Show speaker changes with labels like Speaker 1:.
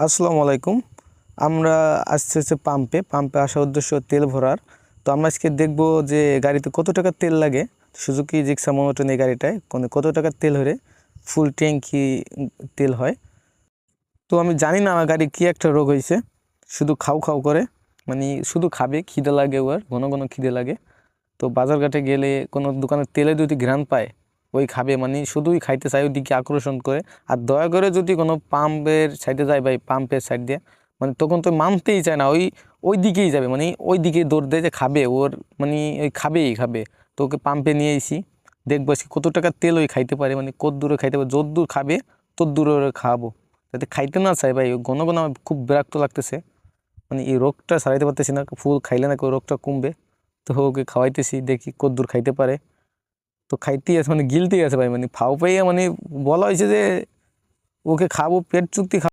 Speaker 1: আসসালামু আলাইকুম। আমরা আসছে হচ্ছে পাম্পে আসার উদ্দেশ্য তেল ভরার। তো আমরা আজকে দেখব যে গাড়িতে কত টাকা তেল লাগে। সুজুকি জিক্সার মনোটন এই গাড়িটায় কত টাকা তেল হলে ফুল ট্যাঙ্কি তেল হয়। তো আমি জানি না আমার গাড়ি কী একটা রোগ হয়েছে, শুধু খাও খাও করে, মানে শুধু খাবে, খিদে লাগে, ওর ঘন ঘন খিদে লাগে। তো বাজারঘাটে গেলে কোনো দোকানের তেলে যদি ঘ্রাণ পায় ওই খাবে, মানে শুধুই খাইতে চায়, ওইদিকে আকর্ষণ করে। আর দয়া করে যদি কোনো পাম্পের সাইডে যায়, ভাই পাম্পের সাইড দিয়ে, মানে তখন তো মানতেই চায় না, ওই দিকেই যাবে, মানে ওই দিকেই দৌড় দেয় যে খাবে ওর, মানে ওই খাবে। তো ওকে পাম্পে নিয়ে এসি, দেখবো সে কত টাকা তেল ওই খাইতে পারে, মানে কত দূরে খাইতে পারে, যত দূর খাবে তত দূরে ওরা খাওয়াবো, যাতে খাইতে না চায়। ভাই ঘন ঘন আমার খুব বিরক্ত লাগতেছে, মানে এই রোগটা সারাইতে পারতেছি না। ফুল খাইলে নাকি ওই রোগটা কমবে। তো ওকে খাওয়াইতেছি, দেখি কতদূর খাইতে পারে। তো খাইতেই আছে, মানে গিলতেই আছে ভাই, মানে ফাও পাইয়া, মানে বলা হয়েছে যে ওকে খাবো, পেট চুক্তি খাবো।